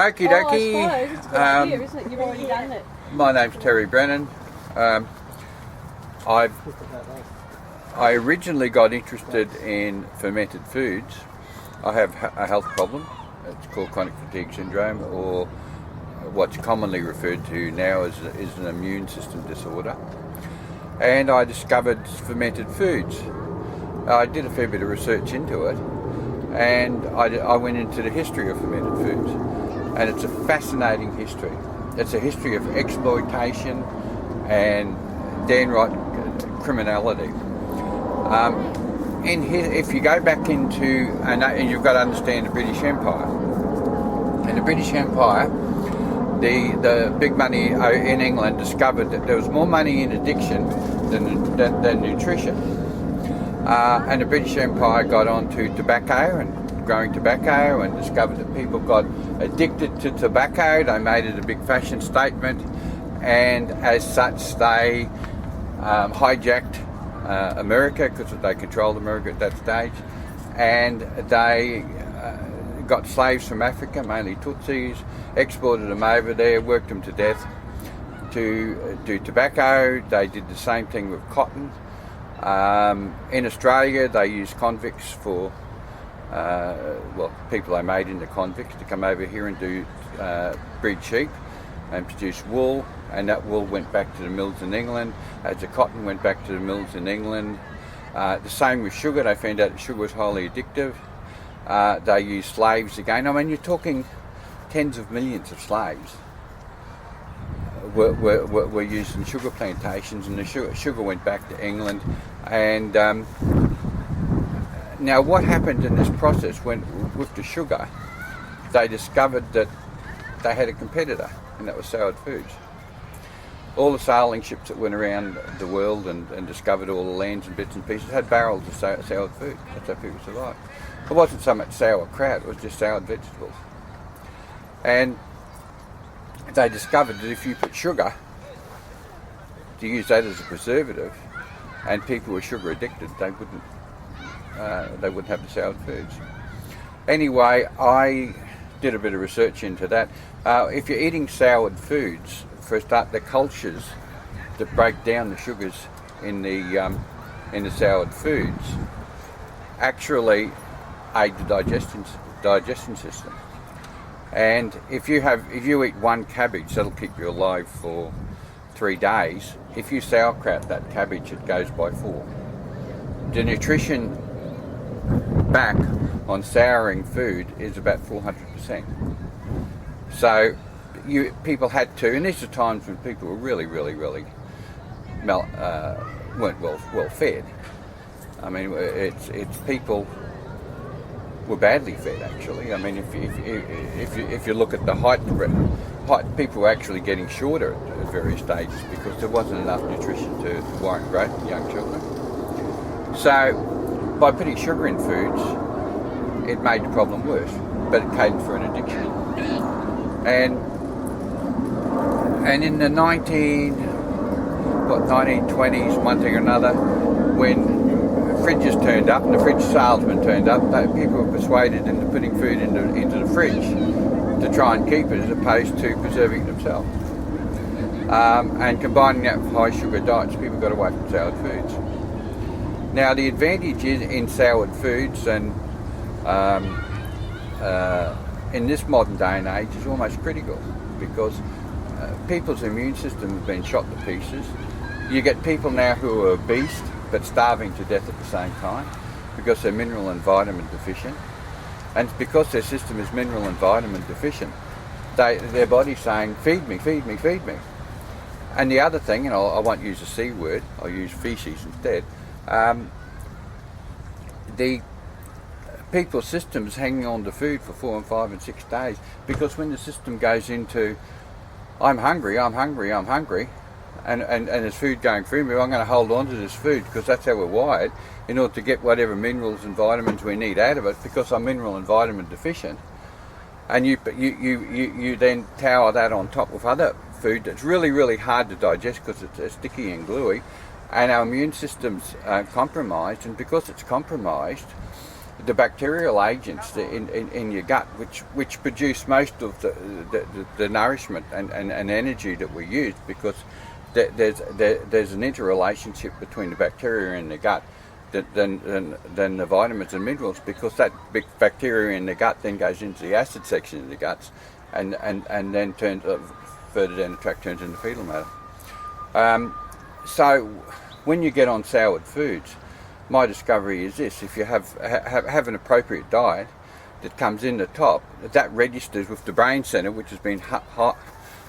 Okie Oh, I dokie. suppose. It's a good idea, isn't it? You've already done it. My name's Terry Brennan. I originally got interested in fermented foods. I have a health problem. It's called chronic fatigue syndrome, or what's commonly referred to now as an immune system disorder. And I discovered fermented foods. I did a fair bit of research into it, and I went into the history of fermented foods. And it's a fascinating history. It's a history of exploitation and downright criminality. If you go back into, and you've got to understand the British Empire. In the British Empire, the big money in England discovered that there was more money in addiction than nutrition. And the British Empire got onto tobacco and growing tobacco, and discovered that people got addicted to tobacco. They made it a big fashion statement, and as such they hijacked America, because they controlled America at that stage, and they got slaves from Africa, mainly Tutsis, exported them over there, worked them to death to do tobacco. They did the same thing with cotton. In Australia, they used convicts for people they made into convicts to come over here and breed sheep and produce wool, and that wool went back to the mills in England, as the cotton went back to the mills in England. The same with sugar. They found out that sugar was highly addictive. They used slaves again. I mean, you're talking tens of millions of slaves were used in sugar plantations, and the sugar went back to England. And now what happened in this process with the sugar, they discovered that they had a competitor, and that was soured foods. All the sailing ships that went around the world and discovered all the lands and bits and pieces had barrels of soured food. That's how people survived. It wasn't so much sauerkraut, it was just soured vegetables. And they discovered that if you put sugar, to use that as a preservative, and people were sugar addicted, they wouldn't have the soured foods. Anyway, I did a bit of research into that. If you're eating soured foods, for a start, the cultures that break down the sugars in the soured foods actually aid the digestion system. And if you eat one cabbage, that'll keep you alive for 3 days. If you sauerkraut that cabbage, it goes by 4. The nutrition back on souring food is about 400%. So people had to, and these are times when people were really weren't well fed. I mean, it's people were badly fed, actually. I mean, if you look at the height, people were actually getting shorter at various stages because there wasn't enough nutrition to warrant growth in young children. So by putting sugar in foods, it made the problem worse, but it catered for an addiction. And in the 1920s, one thing or another, when fridges turned up and the fridge salesman turned up, people were persuaded into putting food into the fridge to try and keep it, as opposed to preserving it themselves. And combining that with high sugar diets, people got away from soured foods. Now the advantage in soured foods, and in this modern day and age, is almost critical, because people's immune system has been shot to pieces. You get people now who are obese but starving to death at the same time because they're mineral and vitamin deficient. And because their system is mineral and vitamin deficient, their body's saying, feed me, feed me, feed me. And the other thing, and I won't use a C word, I'll use feces instead, the people's system's hanging on to food for 4 and 5 and 6 days, because when the system goes into, I'm hungry, I'm hungry, I'm hungry, and there's food going through me, I'm going to hold on to this food because that's how we're wired, in order to get whatever minerals and vitamins we need out of it, because I'm mineral and vitamin deficient. And you then tower that on top of other food that's really hard to digest because it's sticky and gluey, and our immune system's compromised. And because it's compromised, the bacterial agents in your gut, which produce most of the nourishment and energy that we use, because there's an interrelationship between the bacteria in the gut than the vitamins and minerals, because that big bacteria in the gut then goes into the acid section of the guts and then turns further down the tract turns into fetal matter. So when you get on soured foods, my discovery is this: if you have an appropriate diet that comes in the top, that registers with the brain centre, which has been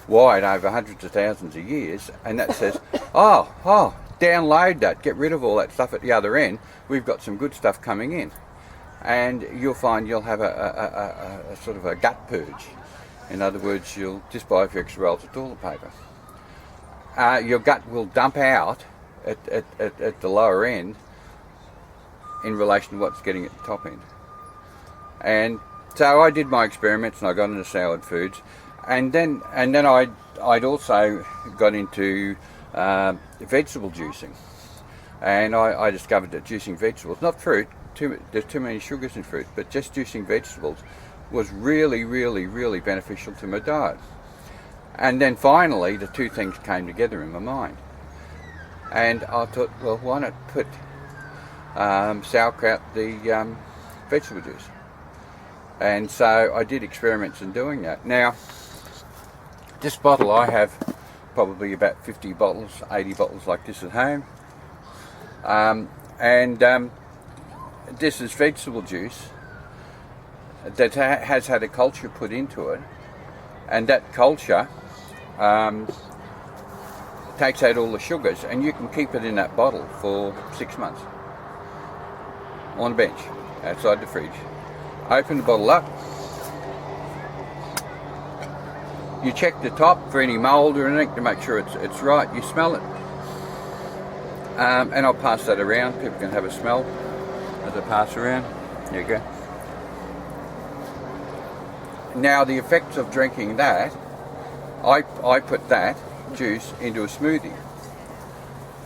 wired over hundreds of thousands of years, and that says, oh, download that, get rid of all that stuff at the other end, we've got some good stuff coming in. And you'll find you'll have a sort of a gut purge. In other words, you'll just buy a few extra rolls of toilet paper. Your gut will dump out at the lower end in relation to what's getting at the top end. And so I did my experiments and I got into soured foods, and then I'd also got into vegetable juicing, and I discovered that juicing vegetables, not fruit, there's too many sugars in fruit, but just juicing vegetables was really, really, really beneficial to my diet. And then finally the two things came together in my mind, and I thought, well, why not put sauerkraut, the vegetable juice? And so I did experiments in doing that. Now, this bottle, I have probably about 50 bottles, 80 bottles like this at home, and this is vegetable juice that has had a culture put into it, and that culture takes out all the sugars, and you can keep it in that bottle for 6 months on a bench outside the fridge. Open the bottle up, you check the top for any mould or anything to make sure it's right, you smell it, and I'll pass that around. People can have a smell as I pass around. There you go. Now the effects of drinking that, I put that juice into a smoothie,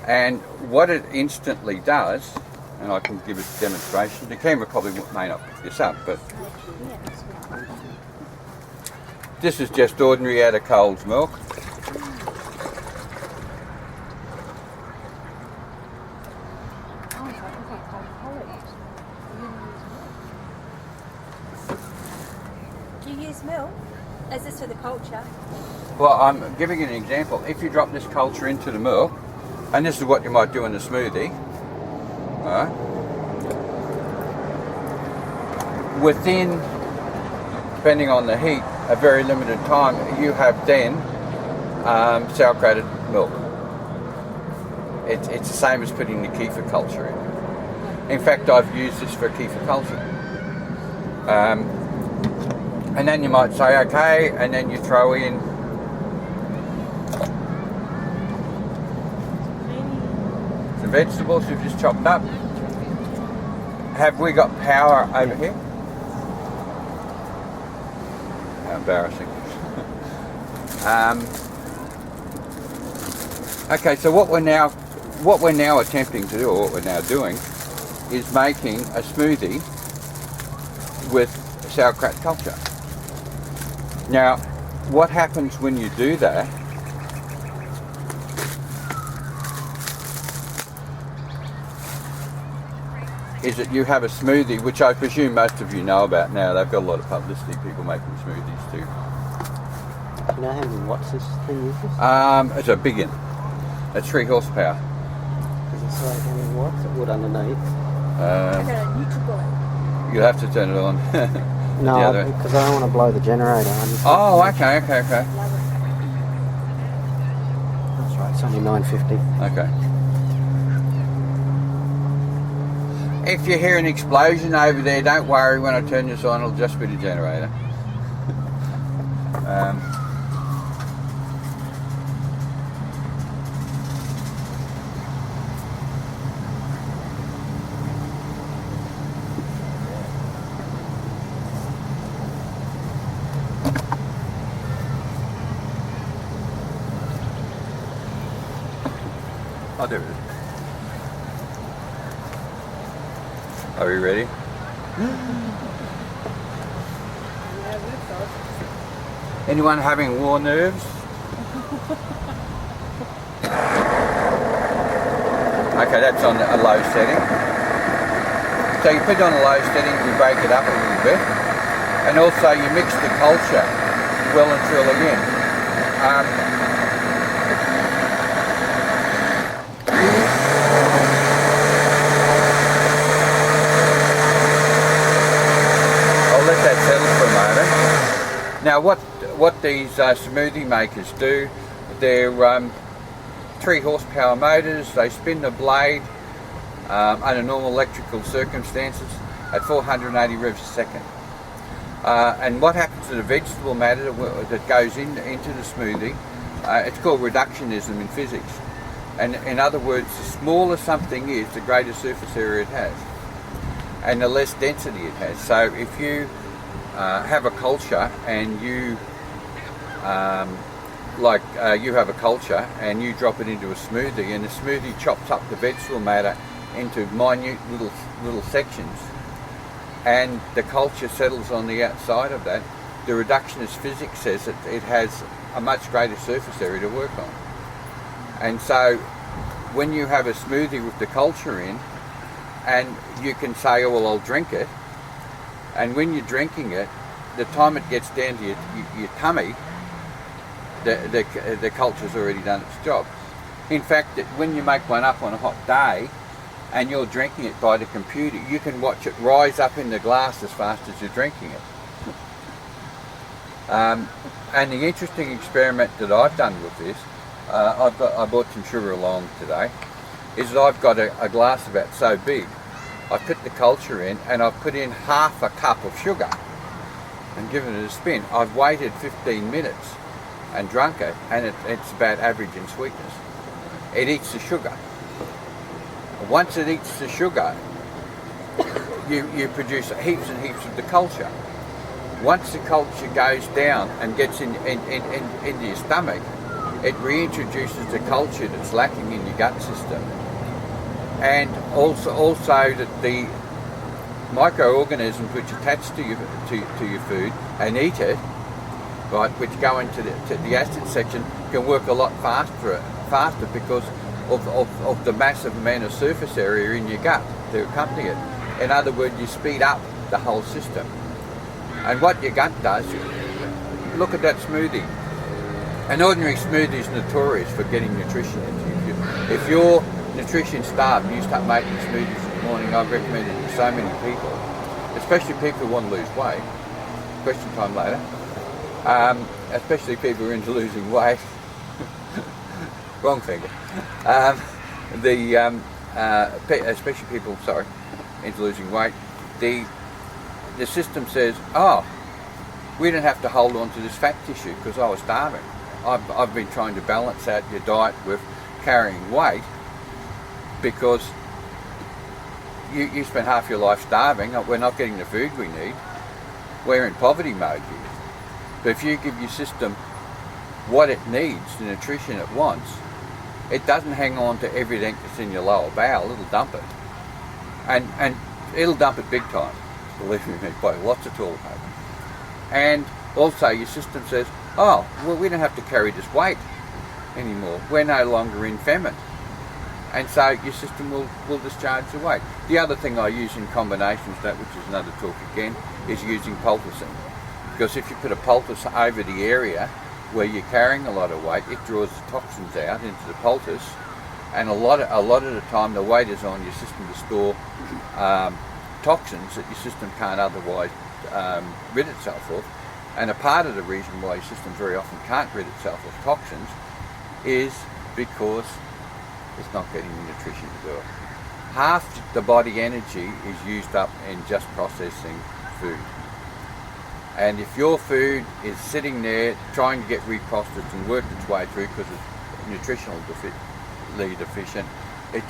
and what it instantly does, and I can give a demonstration. The camera probably may not pick this up, but this is just ordinary out of Coles milk. Do you use milk? Is this for the culture? Well, I'm giving you an example. If you drop this culture into the milk, and this is what you might do in a smoothie, right? Within, depending on the heat, a very limited time, you have then sauerkrauted milk. It's the same as putting the kefir culture in. In fact, I've used this for kefir culture. And then you might say, okay, and then you throw in some vegetables you've just chopped up. Have we got power over here? How embarrassing. Okay, so what we're now attempting to do, or what we're now doing, is making a smoothie with sauerkraut culture. Now, what happens when you do that is that you have a smoothie, which I presume most of you know about now. They've got a lot of publicity, people making smoothies too. Do you know how many watts this thing uses? It's a big one. It's 3 horsepower. Does it say how many watts it would underneath? You'll have to turn it on. No, because I don't want to blow the generator. Oh, okay. That's right, it's only 950. Okay. If you hear an explosion over there, don't worry, when I turn this on, it'll just be the generator. Oh, there it is. Are we ready? Anyone having war nerves? Okay, that's on a low setting. So you put it on a low setting, you break it up a little bit, and also you mix the culture well and truly in. I'll let that settle for a moment. Now what these smoothie makers do, they're 3 horsepower motors. They spin the blade under normal electrical circumstances at 480 revs a second. And what happens to the vegetable matter that goes into the smoothie, it's called reductionism in physics. And in other words, the smaller something is, the greater surface area it has, and the less density it has. So if you have a culture and you you have a culture and you drop it into a smoothie, and the smoothie chops up the vegetable matter into minute little sections, and the culture settles on the outside of that, the reductionist physics says that it has a much greater surface area to work on. And so when you have a smoothie with the culture in, and you can say, oh well, I'll drink it, and when you're drinking it, the time it gets down to your tummy, the culture's already done its job. In fact, when you make one up on a hot day and you're drinking it by the computer, you can watch it rise up in the glass as fast as you're drinking it. And the interesting experiment that I've done with this, I brought some sugar along today, is that I've got a glass about so big. I've put the culture in and I've put in half a cup of sugar and given it a spin. I've waited 15 minutes and drunk it, and it's about average in sweetness. It eats the sugar. Once it eats the sugar, you produce heaps and heaps of the culture. Once the culture goes down and gets into your stomach, it reintroduces the culture that's lacking in your gut system. And also that the microorganisms which attach to your food and eat it, right, which go into the acid section, can work a lot faster because of the massive amount of surface area in your gut to accompany it. In other words, you speed up the whole system. And what your gut does, look at that smoothie. An ordinary smoothie is notorious for getting nutrition into you. If you're nutrition starved and you start making smoothies in the morning, I've recommended it to so many people, especially people who want to lose weight. Question time later. Especially people who are into losing weight. Wrong finger. Especially people, into losing weight. The system says, oh, we don't have to hold on to this fat tissue because I was starving. I've been trying to balance out your diet with carrying weight because you spend half your life starving. We're not getting the food we need. We're in poverty mode here. But if you give your system what it needs, the nutrition it wants, it doesn't hang on to everything that's in your lower bowel. It'll dump it. And it'll dump it big time. Believe me, by lots of toilet paper. And also your system says, oh, well, we don't have to carry this weight anymore. We're no longer in famine. And so your system will discharge the weight. The other thing I use in combination with that, which is another talk again, is using poulticing. Because if you put a poultice over the area where you're carrying a lot of weight, it draws the toxins out into the poultice, and a lot of the time the weight is on your system to store toxins that your system can't otherwise rid itself of. And a part of the reason why your system very often can't rid itself of toxins is because it's not getting the nutrition to do it. Half the body energy is used up in just processing food. And if your food is sitting there trying to get reprocessed and work its way through because it's nutritionally deficient, it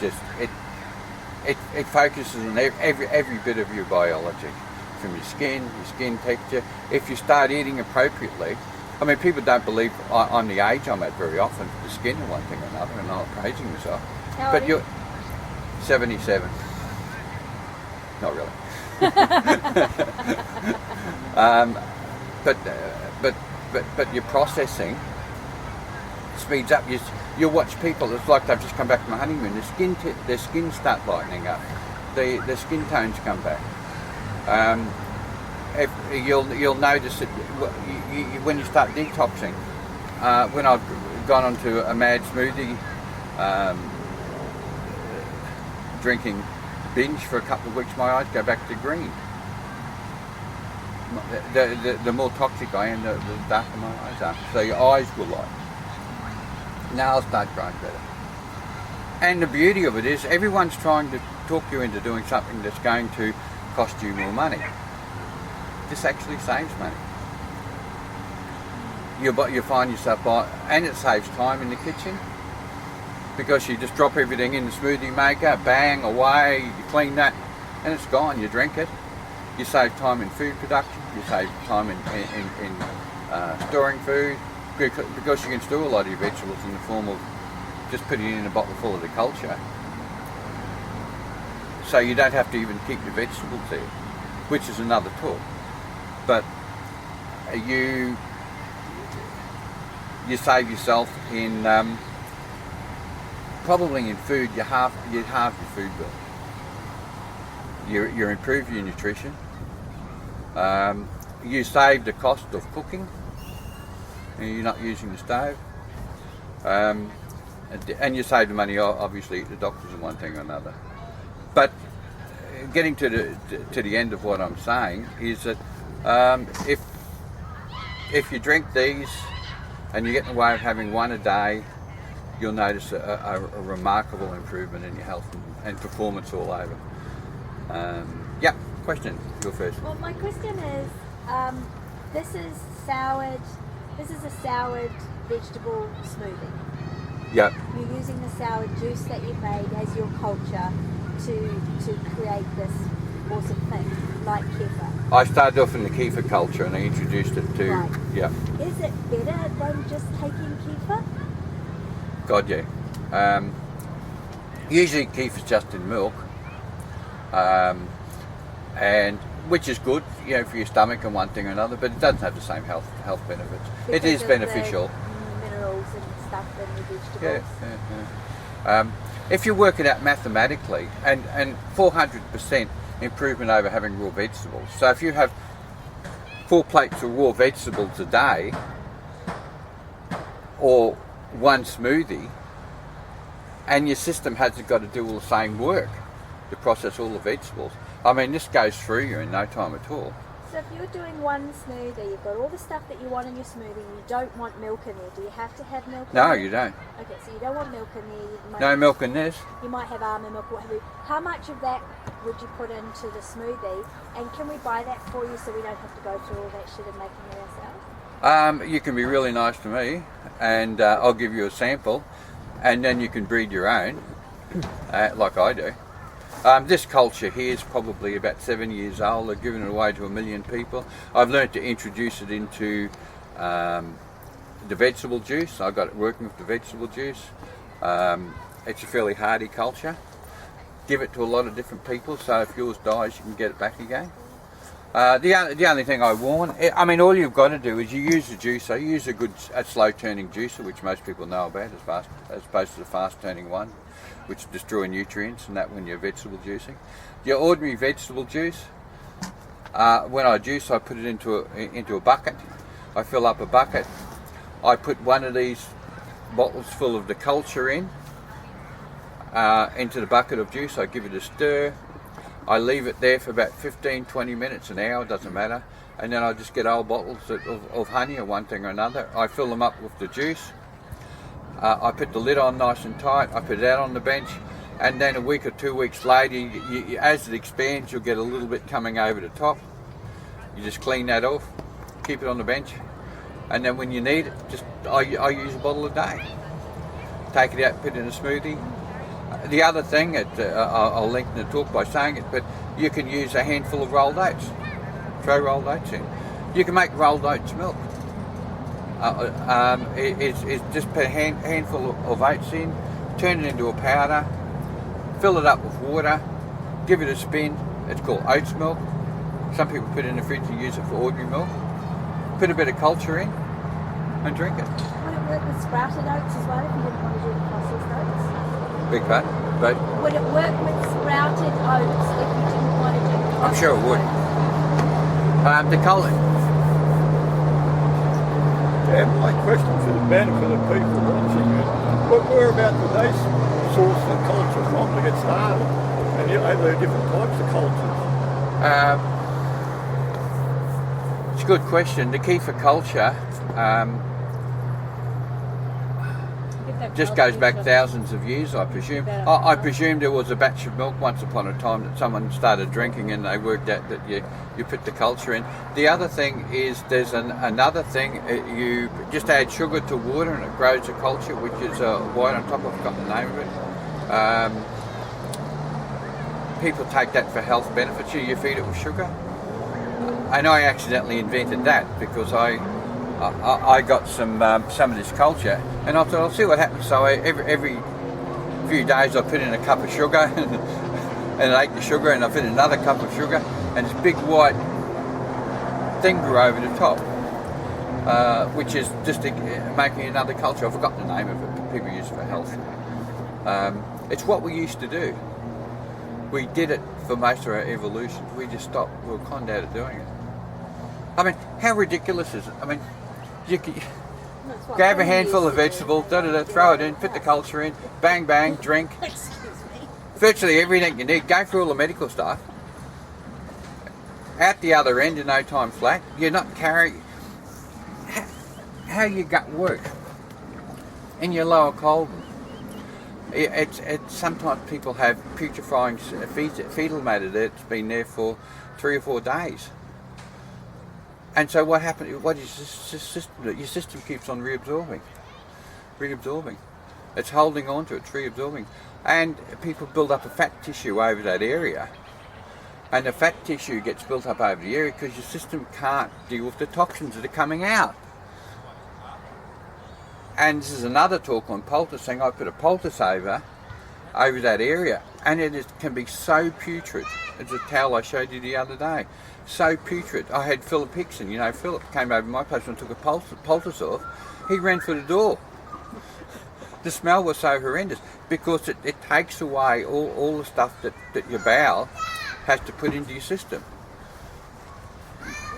focuses on every bit of your biology, from your skin texture. If you start eating appropriately, I mean, people don't believe I'm the age I'm at very often for the skin and one thing or another, and I'm not praising myself. How But old you're 77. Not really. But your processing speeds up. You watch people. It's like they've just come back from a honeymoon. Their skin start lightening up. Their skin tones come back. If you'll notice that when you start detoxing. When I've gone onto a mad smoothie drinking binge for a couple of weeks, my eyes go back to green. The more toxic I am, the darker my eyes are. So your eyes will light. Nails start growing better. And the beauty of it is everyone's trying to talk you into doing something that's going to cost you more money. This actually saves money. You find yourself and it saves time in the kitchen because you just drop everything in the smoothie maker, bang, away, you clean that, and it's gone. You drink it. You save time in food production. You save time in storing food because you can store a lot of your vegetables in the form of just putting it in a bottle full of the culture. So you don't have to even keep your vegetables there, which is another talk. But you save yourself in probably in food. You halve your food bill. You improve your nutrition. You save the cost of cooking. You're not using the stove, and you save the money obviously at the doctors and one thing or another. But getting to the end of what I'm saying is that if you drink these and you get in the way of having one a day, you'll notice a remarkable improvement in your health and performance all over. Yeah, question. Go first. Well, my question is, this is a soured vegetable smoothie. Yeah. You're using the soured juice that you've made as your culture to create this awesome thing, like kefir. I started off in the kefir culture and I introduced it to, Right. yeah. Is it better than just taking kefir? God, yeah. Usually kefir's just in milk, and which is good, for your stomach and one thing or another, but it doesn't have the same health benefits. It Because is of beneficial. The minerals and stuff in the vegetables. Yeah. If you work it out mathematically, and 400% improvement over having raw vegetables. So if you have 4 plates of raw vegetables a day, or one smoothie, and your system hasn't got to do all the same work to process all the vegetables. I mean, this goes through you in no time at all. So if you're doing one smoothie, you've got all the stuff that you want in your smoothie, and you don't want milk in there. Do you have to have milk in No, there? you don't. Okay, so you don't want milk in there. You might No milk in this. You might have almond milk, what have you. How much of that would you put into the smoothie? And can we buy that for you so we don't have to go through all that shit and making it ourselves? You can be really nice to me, and I'll give you a sample, and then you can breed your own, like I do. This culture here is probably about 7 years old. They've given it away to 1 million people. I've learned to introduce it into the vegetable juice. I got it working with the vegetable juice. It's a fairly hardy culture. Give it to a lot of different people, so if yours dies, you can get it back again. The only thing I warn, all you've got to do is you use the juicer. You use a slow turning juicer, which most people know about, as opposed to the fast turning one, which destroy nutrients and that when you're vegetable juicing. Your ordinary vegetable juice, when I juice, I put it into a bucket. I fill up a bucket. I put one of these bottles full of the culture into the bucket of juice. I give it a stir. I leave it there for about 15-20 minutes, an hour, doesn't matter, and then I just get old bottles of honey or one thing or another. I fill them up with the juice. I put the lid on nice and tight. I put it out on the bench, and then a week or 2 weeks later, as it expands, you'll get a little bit coming over the top. You just clean that off, keep it on the bench, and then when you need it, I use a bottle a day. Take it out, put it in a smoothie. The other thing, I'll lengthen the talk by saying it, but you can use a handful of rolled oats. Throw rolled oats in. You can make rolled oats milk. It's just put a handful of oats in, turn it into a powder, fill it up with water, give it a spin, It's called oats milk. Some people put it in the fridge and use it for ordinary milk. Put a bit of culture in and drink it. Would it work with sprouted oats as well if you didn't want to do the processed oats? Big part, but Would it work with sprouted oats if you didn't want to do the processed I'm sure it would. oats? The colour. Yeah, my question for the benefit of people watching it, whereabouts do they source the culture from to get started? And are there different types of cultures? It's a good question. The key for culture just goes back thousands of years, I presume. I presume there was a batch of milk once upon a time that someone started drinking and they worked out that you put the culture in. The other thing is there's another thing. You just add sugar to water and it grows a culture, which is white on top. I've forgotten the name of it. People take that for health benefits. You feed it with sugar. And I accidentally invented that because I got some of this culture, and I thought I'll see what happens. So every few days I put in a cup of sugar, and I ate the sugar, and I put in another cup of sugar, and this big white thing grew over the top, which is just making another culture. I've forgotten the name of it, but people use it for health. It's what we used to do. We did it for most of our evolution. We just stopped. We were conned out of doing it. I mean, how ridiculous is it? I mean, you grab a handful of vegetables, throw it in, put the culture in, bang, bang, drink. Excuse me. Virtually everything you need. Go through all the medical stuff. Out the other end in no time flat. You're not carrying... How your gut work in your lower colon. It's sometimes people have putrefying fetal matter that's been there for 3 or 4 days. And so what happens? What is this system? Your system keeps on reabsorbing. It's holding on to it, it's reabsorbing. And people build up a fat tissue over that area. And the fat tissue gets built up over the area because your system can't deal with the toxins that are coming out. And this is another talk on poulticing. I put a poultice over that area, and can be so putrid. It's a towel I showed you the other day. So putrid. I had Philip Hickson, Philip came over to my place and took a poultice off. He ran for the door. The smell was so horrendous because it takes away all the stuff that your bowel has to put into your system.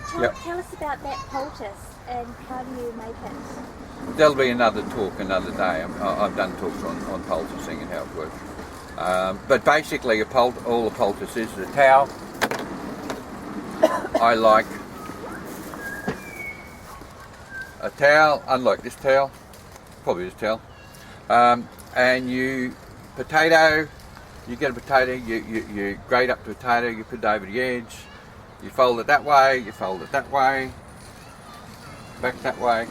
Tell us about that poultice and how do you make it? There'll be another talk another day. I've done talks on poulticing and how it works. But basically, all a poultice is a towel. I like a towel, unlike this towel, probably this towel. And you get a potato, you grate up the potato, you put it over the edge, you fold it that way, you fold it that way, back that way.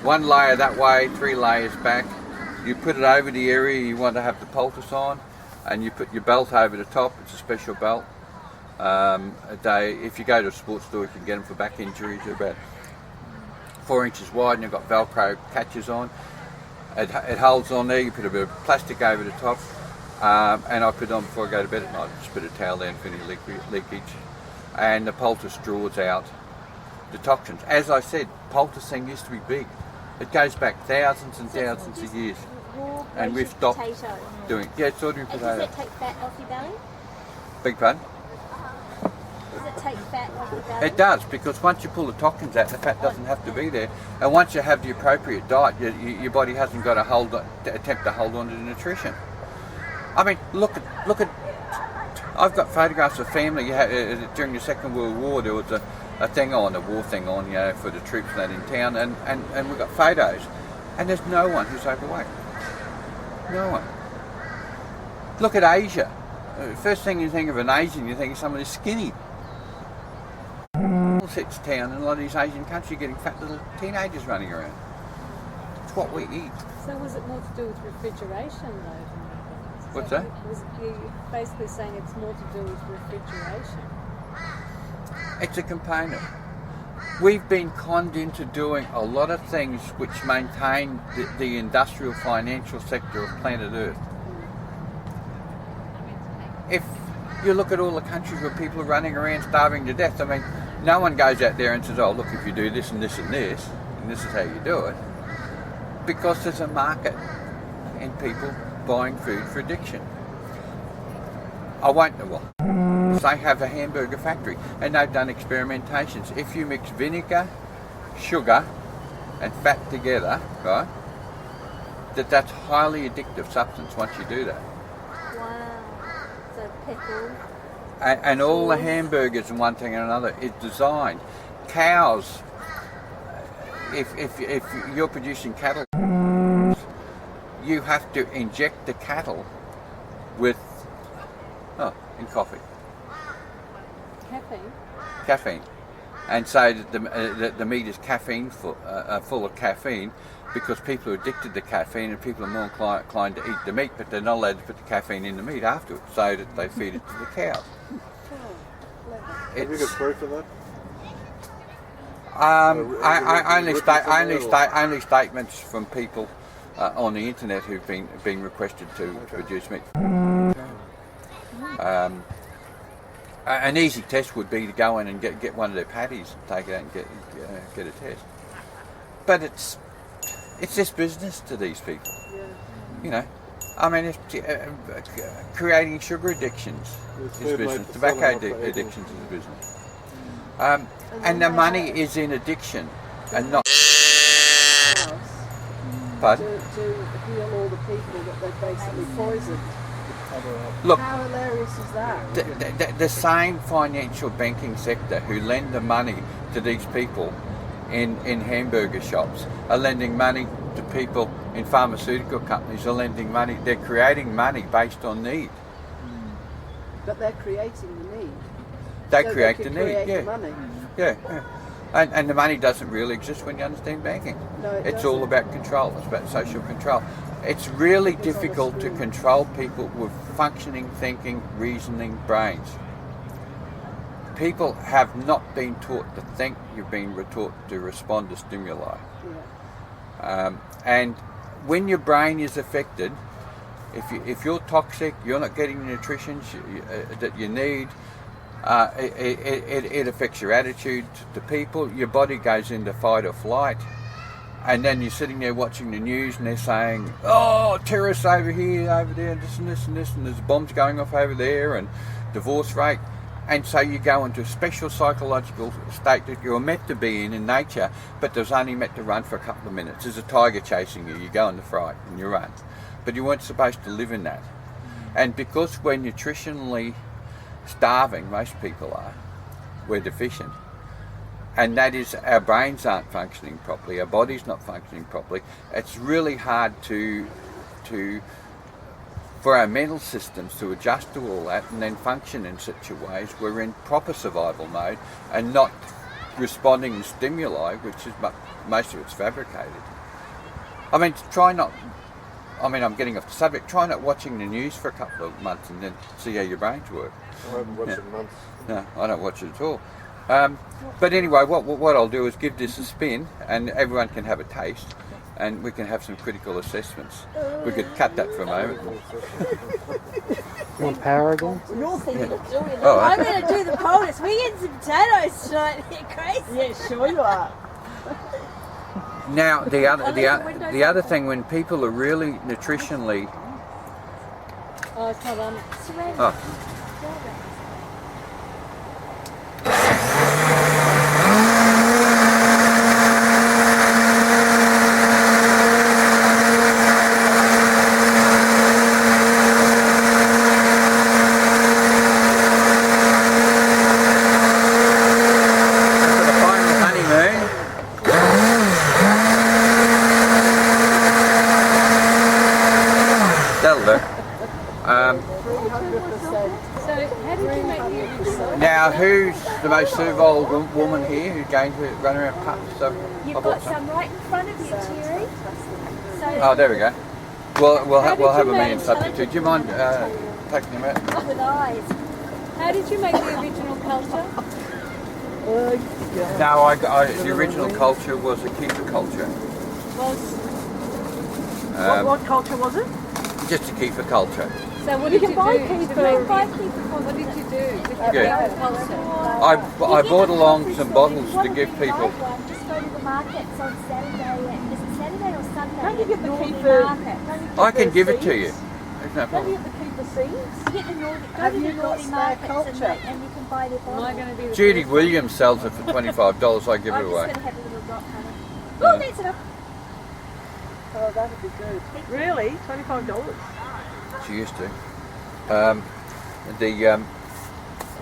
1 layer that way, 3 layers back. You put it over the area you want to have the poultice on, and you put your belt over the top. It's a special belt. If you go to a sports store, you can get them for back injuries. They're about 4 inches wide, and they've got Velcro catches on. It holds on there. You put a bit of plastic over the top, and I put it on before I go to bed at night. Just put a towel down for any leakage, and the poultice draws out the toxins. As I said, poulticing used to be big. It goes back thousands and thousands of years, and we've stopped doing it. Yeah, it's ordinary potato. And does it take fat off your belly? Big pardon? Does it take fat off your belly? It does, because once you pull the toxins out, the fat doesn't have to be there. And once you have the appropriate diet, your body hasn't got to attempt to hold on to the nutrition. I mean, look at. I've got photographs of family. During the Second World War, there was a war thing on, for the troops that in town, and we've got photos, and there's no one who's overweight. No one. Look at Asia. First thing you think of an Asian, you think of someone who's skinny. Sits town in a lot of these Asian countries, you're getting fat little teenagers running around. It's what we eat. So was it more to do with refrigeration though? What's that? You're basically saying it's more to do with refrigeration. It's a component. We've been conned into doing a lot of things which maintain the industrial financial sector of planet Earth. If you look at all the countries where people are running around starving to death. I mean, no one goes out there and says, oh, look, if you do this and this and this, and this is how you do it. Because there's a market in people buying food for addiction. I won't, well, they have a hamburger factory and they've done experimentations. If you mix vinegar, sugar and fat together, right, that's highly addictive substance once you do that. Wow. So pickle. And all the hamburgers and one thing and another is designed. Cows, if you're producing cattle, you have to inject the cattle with, in coffee. Caffeine. And so that the meat is full of caffeine, because people are addicted to caffeine and people are more inclined to eat the meat, but they're not allowed to put the caffeine in the meat afterwards, so that they feed it to the cows. Have you got proof of that? Only statements from people on the internet who've been requested to produce meat. An easy test would be to go in and get one of their patties and take it out and get a test. But it's just business to these people. Yeah. You know, I mean, creating sugar addictions is business. Tobacco addictions is business. And the money is in addiction and not. Pardon? To heal all the people that they've basically poisoned. Look, How hilarious is that? the same financial banking sector who lend the money to these people in hamburger shops are lending money to people in pharmaceutical companies, are lending money. They're creating money based on need. But they're creating the need. They So create they the can need, create yeah. the money. Yeah. And the money doesn't really exist when you understand banking. No, it It's all doesn't. about control. It's about social control. It's really difficult to control people with functioning, thinking, reasoning brains. People have not been taught to think. You've been taught to respond to stimuli. Yeah. And when your brain is affected, if you're toxic, you're not getting the nutrition that you need. It affects your attitude to people. Your body goes into fight or flight, and then you're sitting there watching the news, and they're saying, "Oh, terrorists over here, over there, this and this and this, and there's bombs going off over there, and divorce rate." And so you go into a special psychological state that you're meant to be in nature, but there's only meant to run for a couple of minutes. There's a tiger chasing you. You go into fright and you run, but you weren't supposed to live in that. And because we're nutritionally starving, most people are, we're deficient, and that is, our brains aren't functioning properly, our body's not functioning properly. It's really hard for our mental systems to adjust to all that and then function in such a way as we're in proper survival mode and not responding to stimuli, which is most of it's fabricated. I mean, I'm getting off the subject. Try not watching the news for a couple of months and then see how your brains work. I haven't watched it in months. No, I don't watch it at all. But anyway, what I'll do is give this a spin, and everyone can have a taste, and we can have some critical assessments. We could cut that for a moment. You want power again? You're thinking of doing it. Oh, I'm okay. going to do the poultice. We're getting some potatoes tonight here, Grace. Yeah, sure you are. Now, the other thing, when people are really nutritionally, Oh, it's not on. oh, for the final honeymoon. That'll do. 300%. So, how did you make the original? Now, who's the most servile woman here who's going to run around pups? So You've I got bought some right in front of you, Terry. So Oh, there we go. We'll have did a you man make- substitute. Do you mind taking him out? with eyes. How did you make the original culture? No, the original culture was a keeper culture. Was Um, what culture was it? Just a keeper culture. So So what did you do? buy to kefir. make You can buy it? kefir. What did you do? With Yeah. your culture? I bought along some bottles to give people. Just go to the markets on Saturday. Is it Saturday or Sunday? Don't you get the Northern kefir? Market. Don't you get I can the give it to you. seeds? There's no Don't problem. you get the kefir seeds? You get the Northern, go Have to the you got Northern spare markets culture? and you can buy their Am bottles. I going to be the Judy first Williams sells it for $25. I give I'm it just away. going to have a little drop, honey. Oh, that's enough. Oh, that'd be good. Really? $25? She used to.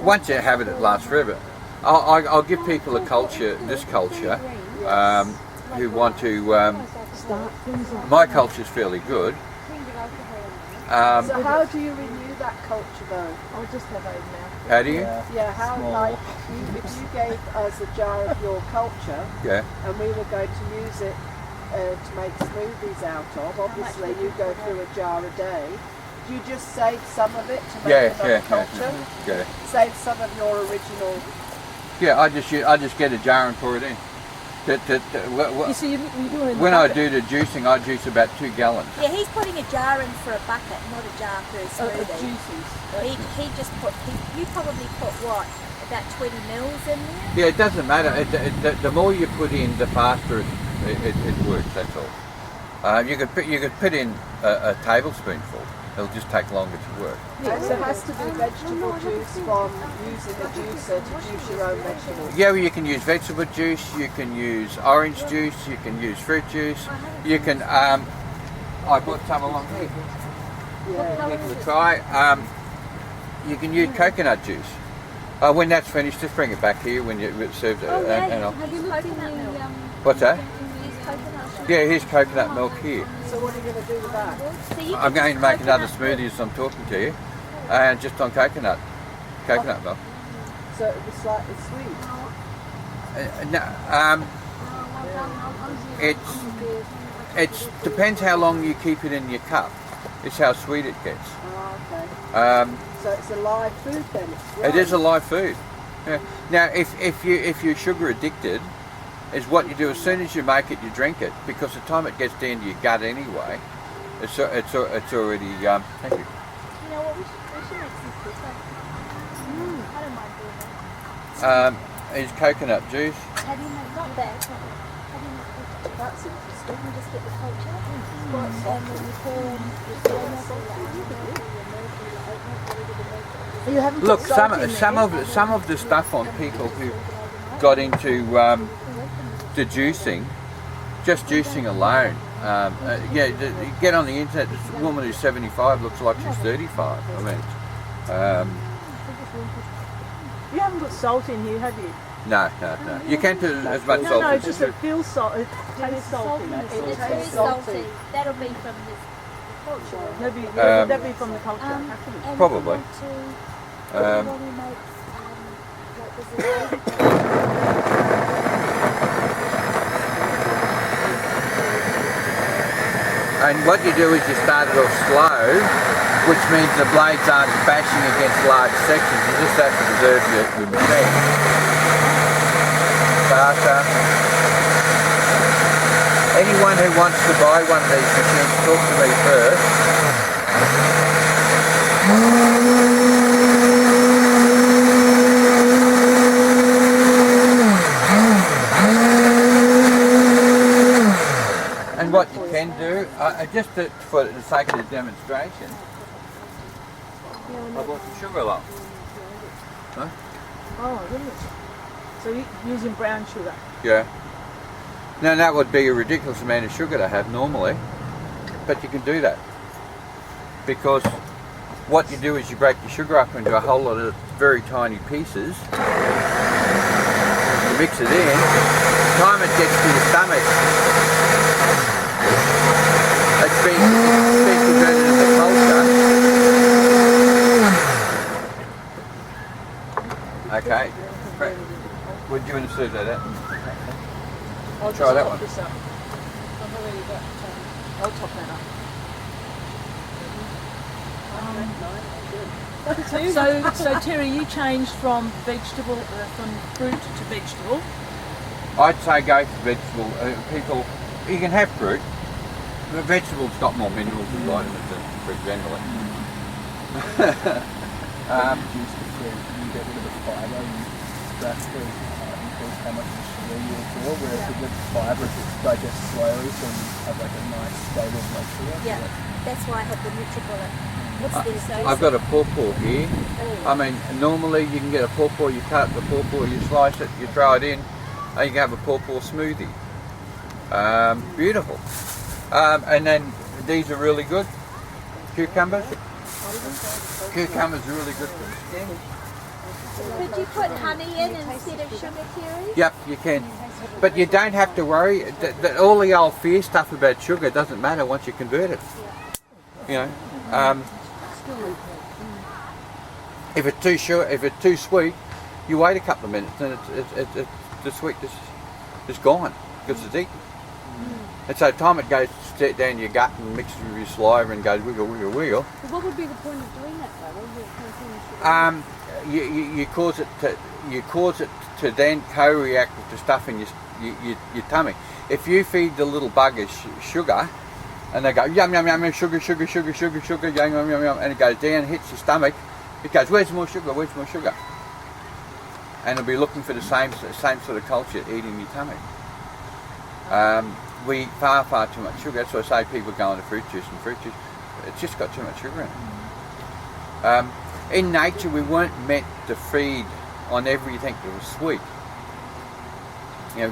Once you have it, it lasts forever. I'll give people a culture, this culture, who want to. My culture's fairly good. So how do you renew that culture though? I'll just have a mouth. How do you? Yeah, how like if you gave us a jar of your culture Yeah. and we were going to use it to make smoothies out of, obviously you go through a jar a day. Do you just save some of it to make another culture? Yeah. Save some of your original. Yeah, I just get a jar and pour it in. You see, you do it in When the I bucket. do the juicing, I juice about 2 gallons. Yeah, he's putting a jar in for a bucket, not a jar for his smoothie. Juices. He just put, you probably put what, about 20 mils in there? Yeah, it doesn't matter. The more you put in, the faster it works. That's all. You could put in a tablespoonful. It'll just take longer to work. Yeah, so it has to be vegetable juice from using a juicer to juice your own vegetables. Yeah, well, you can use vegetable juice. You can use orange juice. You can use fruit juice. You can. I brought some along here. Yeah. People to try. You can use coconut juice. When that's finished, just bring it back here when it's served. Oh, yeah, and I'll, have you looked in the, what's that? use coconut sugar? Yeah, here's coconut milk here. So what are you going to do with that? So you I'm can going to use make another coconut- smoothie as I'm talking to you, and just on coconut milk. So it was slightly sweet. It's depends how long you keep it in your cup. It's how sweet it gets. Oh, okay. So it's a live food then. It's It is a live food. Yeah. Now, if you're sugar addicted, is what you do as soon as you make it, you drink it, because the time it gets down to your gut anyway, it's already. Thank you. You know what, we should make some pizza. I don't mind doing that. Is coconut juice. How do you make, not that, how do you make pizza? That's interesting. You just get the culture, and then you pour in your salmon, your milk, You haven't Look, put salt in there. some of the stuff on people who got into the juicing, just juicing alone. You get on the internet. This woman who's 75 looks like she's 35. I mean, You haven't put salt in here, have you? no. You can put as much salt No, as just you it feels salt. It tastes salty. It's It very tastes salty. salty. That'll be from his culture. Maybe would that be from the culture? And Probably. if you want to, Um, when we make, like there's And what you do is you start it off slow, which means the blades aren't bashing against large sections. You just have to preserve your machine. Faster. Anyone who wants to buy one of these machines, talk to me first. And what you can do, for the sake of the demonstration, I brought some sugar along. Huh? Oh, really? So you're using brown sugar. Yeah. Now that would be a ridiculous amount of sugar to have normally, but you can do that. Because what you do is you break your sugar up into a whole lot of very tiny pieces, you mix it in, time it gets to your stomach, it's been converted into culture. Okay. Would you want to serve that out? I'll Try that top one. this up. I've already got. I'll top that up. So Terry, you changed from vegetable, from fruit to vegetable. I'd say go for vegetable. People, you can have fruit, but vegetables got more minerals and vitamins than fruit generally. Juice the fruit, you get rid of the fibre, and that's the increase how much sugar you absorb. Whereas with fibre, it digests slowly, so you have like a nice stable blood sugar. Yeah, that's why I have the NutriBullet. What's this? I've got a pawpaw here. I mean, normally you can get a pawpaw, you cut up the pawpaw, you slice it, you throw it in, and you can have a pawpaw smoothie. Beautiful. And then these are really good. Cucumbers. Cucumbers are really good for the skin. Could you put honey in instead of sugar, Terry? Yep, you can. But you don't have to worry. That all the old fear stuff about sugar doesn't matter once you convert it. You know. If it's too sweet, you wait a couple of minutes and the sweetness is gone because it's eaten. And so time it goes straight down your gut and mixes with your saliva and goes wiggle, wiggle, wiggle. But what would be the point of doing that though? What would be the point of You cause it to then co-react with the stuff in your tummy. If you feed the little buggers sugar, and they go yum yum yum, sugar, sugar, sugar, sugar, sugar, yum yum yum yum, and it goes down, hits your stomach, it goes, where's more sugar, where's more sugar? And it'll be looking for the same sort of culture eating your tummy. We eat far too much sugar. That's why I say people go into fruit juice, it's just got too much sugar in it. In nature, we weren't meant to feed on everything that was sweet. You know,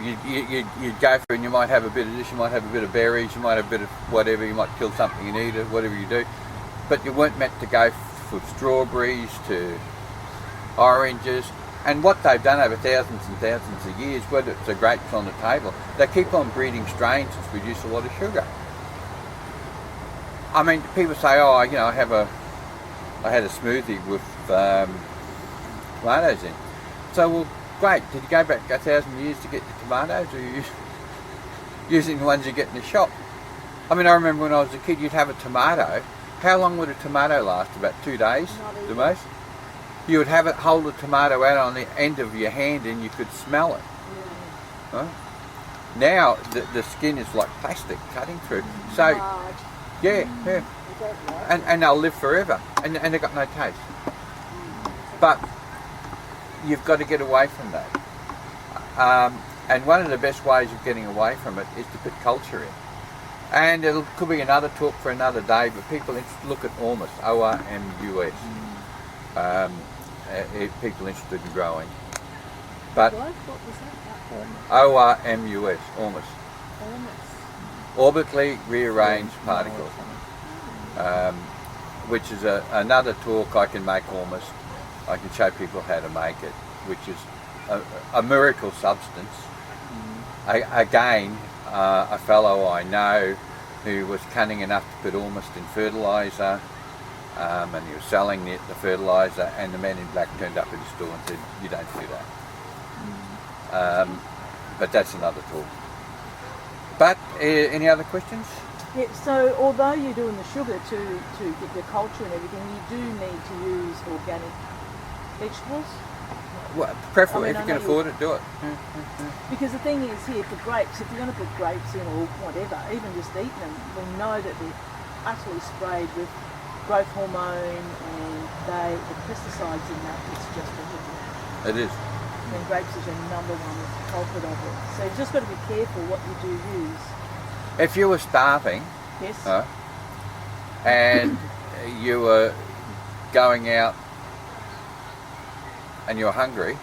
you'd go through and you might have a bit of this, you might have a bit of berries, you might have a bit of whatever, you might kill something and eat it, whatever you do. But you weren't meant to go from strawberries to oranges. And what they've done over thousands and thousands of years, whether it's the grapes on the table, they keep on breeding strains that produce a lot of sugar. I mean, people say, oh, you know, I had a smoothie with tomatoes in. So, well, great. Did you go back 1,000 years to get the tomatoes, or are you using the ones you get in the shop? I mean, I remember when I was a kid, you'd have a tomato. How long would a tomato last? About 2 days, the most? You would hold the tomato out on the end of your hand and you could smell it. Huh? Now the skin is like plastic cutting through. So, yeah. And they'll live forever. And they've got no taste. But you've got to get away from that. And one of the best ways of getting away from it is to put culture in. And it could be another talk for another day, but people look at Ormus, O-R-M-U-S. People interested in growing. But what was that? O-R-M-U-S, Ormus. Orbitally rearranged particles. Which is another talk I can make almost. I can show people how to make it, which is a miracle substance. Again, a fellow I know who was cunning enough to put almost in fertiliser, and he was selling the fertiliser, and the man in black turned up at his store and said, you don't do that. But that's another talk. But any other questions? Yeah, so although you're doing the sugar to get the culture and everything, you do need to use organic vegetables. Well, preferably, if you can afford it, do it. Because the thing is here, for grapes, if you're going to put grapes in or whatever, even just eating them, we know that they're utterly sprayed with growth hormone and the pesticides in that, it's just ridiculous. It is. And grapes is your number one culprit of it. So you've just got to be careful what you do use. If you were starving, yes, and you were going out and you're hungry,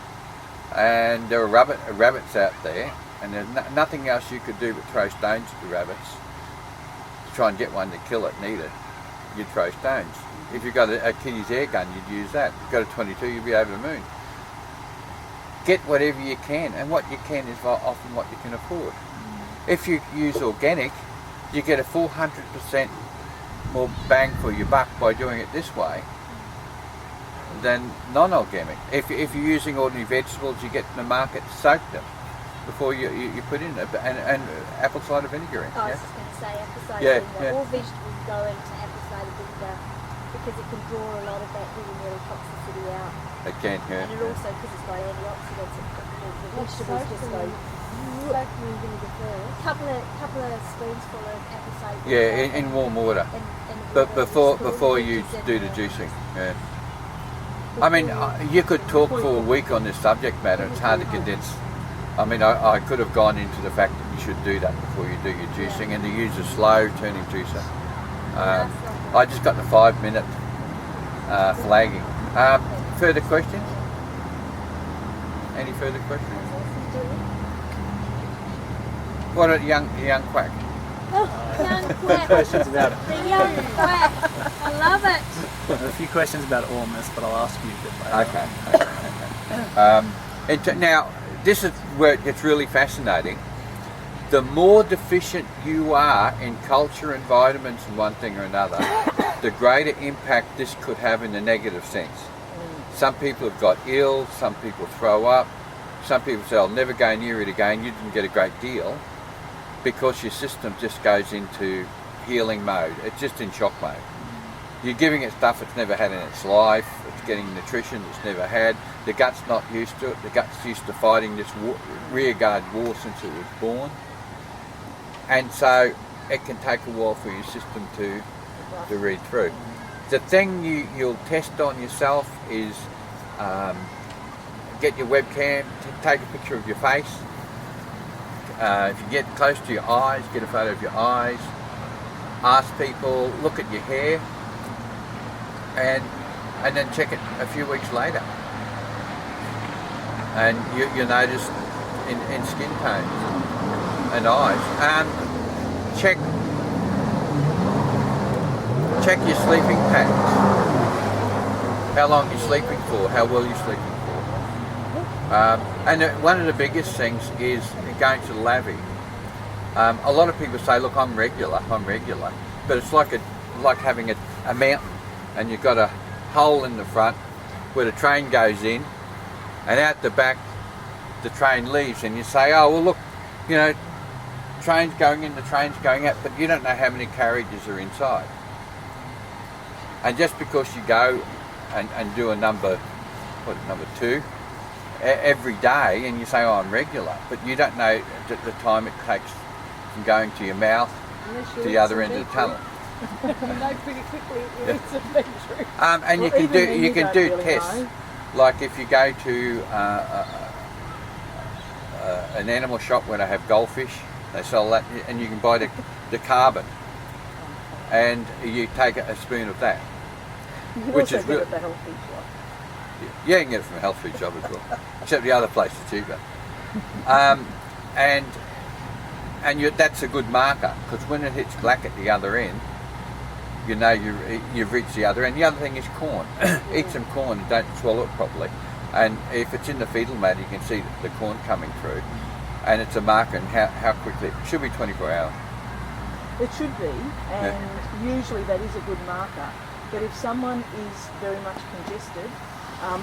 and there were rabbits out there, and there's nothing else you could do but throw stones at the rabbits to try and get one to kill it and eat it, you'd throw stones. If you've got a kiddie's air gun, you'd use that. If you've got a 22, you'd be over the moon. Get whatever you can, and what you can is often what you can afford. If you use organic, you get a 400% more bang for your buck by doing it this way than non-organic. If you're using ordinary vegetables, you get to the market, soak them before you put in it, and apple cider vinegar in. I was just going to say apple cider vinegar. All vegetables go into apple cider vinegar because it can draw a lot of that heavy metal toxicity out. It can, And it also, because it's got antioxidants, the vegetables just go Vacuum vinegar first. couple of spoonsful of apple cider. Yeah, in warm water. But before you do the juicing, yeah. I mean, you could talk for a week on this subject matter. It's hard to condense. I mean, I could have gone into the fact that you should do that before you do your juicing, and to use a slow turning juicer. I just got the 5-minute flagging. Further questions? Any further questions? What about young quack? Oh, young quack. Questions about it. The young quack. I love it. A few questions about ormus, but I'll ask you a bit later. Okay. Now, this is where it gets really fascinating. The more deficient you are in culture and vitamins and one thing or another, the greater impact this could have in a negative sense. Some people have got ill, some people throw up, some people say, I'll never go near it again. You didn't get a great deal because your system just goes into healing mode. It's just in shock mode. You're giving it stuff it's never had in its life. It's getting nutrition it's never had. The gut's not used to it. The gut's used to fighting this rearguard war since it was born. And so it can take a while for your system to read through. The thing you'll test on yourself is get your webcam, take a picture of your face. If you get close to your eyes, get a photo of your eyes. Ask people, look at your hair, and then check it a few weeks later. And you notice in skin tones and eyes. Check your sleeping patterns. How long you're sleeping for, how well you're sleeping for. And one of the biggest things is going to the lavvy. A lot of people say, look, I'm regular, but it's like having a mountain, and you've got a hole in the front where the train goes in, and out the back the train leaves, and you say, oh well, look, you know, train's going in, the train's going out, but you don't know how many carriages are inside. And just because you go and do a number 2 every day, and you say, oh, I'm regular, but you don't know the time it takes from going to your mouth to the other end of the tunnel. I know pretty quickly it needs some beetroot. And you can do tests, like if you go to an animal shop where they have goldfish, they sell that, and you can buy the carbon, and you take a spoon of that. You can Which also is get it good. at the health food shop. Yeah, you can get it from a health food shop as well, except the other place is cheaper. That's a good marker, because when it hits black at the other end, you know you've reached the other end. The other thing is corn. Eat some corn and don't swallow it properly. And if it's in the fetal matter, you can see the corn coming through, and it's a marker in how quickly. It should be 24 hours. It should be, and usually that is a good marker. But if someone is very much congested,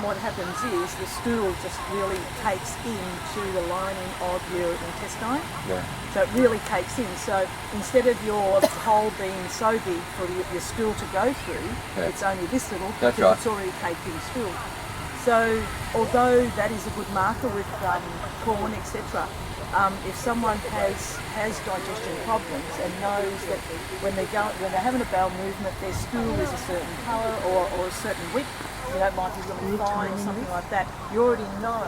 what happens is the stool just really takes into the lining of your intestine. Yeah. So it really takes in. So instead of your hole being so big for your stool to go through, it's only this little because it's already caked in stool. So although that is a good marker with corn, etc., if someone has digestion problems and knows that when they're having a bowel movement, their stool is a certain colour or a certain width, it might be really fine, something like that. You already know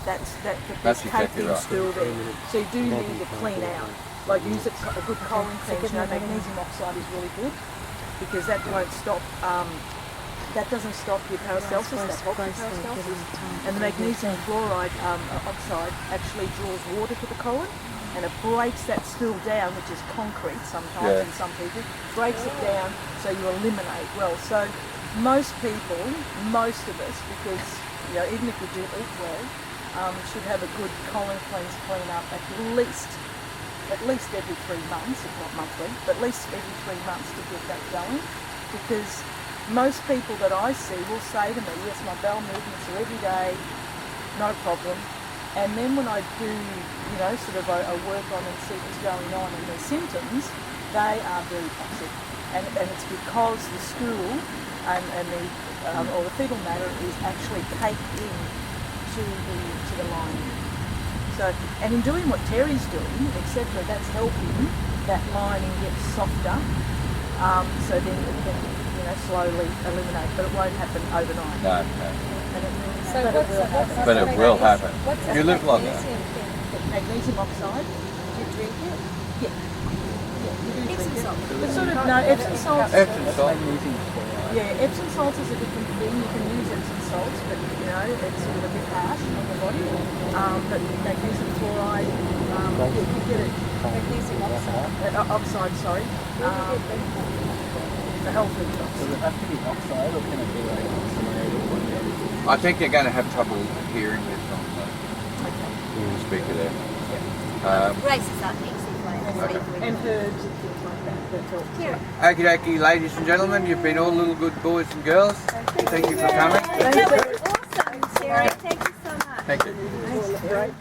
that's caked in stool there. So you do need to clean out. Like use a good colon cleanse. Magnesium oxide is really good because that won't stop. That doesn't stop your paracelsus, that helps your paracelsus. And the magnesium chloride oxide actually draws water to the colon, and it breaks that stool down, which is concrete sometimes in some people, breaks it down so you eliminate well. So most people, most of us, because even if you do eat well, should have a good colon cleanse clean up at least every 3 months, if not monthly, but at least every 3 months to get that going, because most people that I see will say to me, yes, my bowel movements are every day, no problem. And then when I do, sort of a work on and see what's going on in their symptoms, they are very toxic. And it's because the stool and the fetal matter is actually caked in to the lining. So, and in doing what Terry's doing, etc., that's helping that lining get softer. So then it can, slowly eliminate, but it won't happen overnight. No. And it will, So what's But it will happen. What's You live longer. magnesium thing? magnesium oxide. Do you drink it? Yeah. Yeah, you do Epsom drink it. salt. It's sort of, no, Epsom salts. Epsom salt. Magnesium chloride. Yeah, Epsom salts is a different thing. You can use Epsom salts, but it's sort of a bit harsh on the body. But magnesium chloride, you get it. Magnesium oxide. Oxide, sorry. The health food Does oxide. it have to be oxide or can it be like oxygenated or whatever? I think you're going to have trouble hearing this on the speaker there. Races up next week. And herbs and things like that help. Here. Okie dokie, ladies and gentlemen, you've been all little good boys and girls. Thank you for coming. That was awesome, Sarah. Thank you so much. Thank you. Great.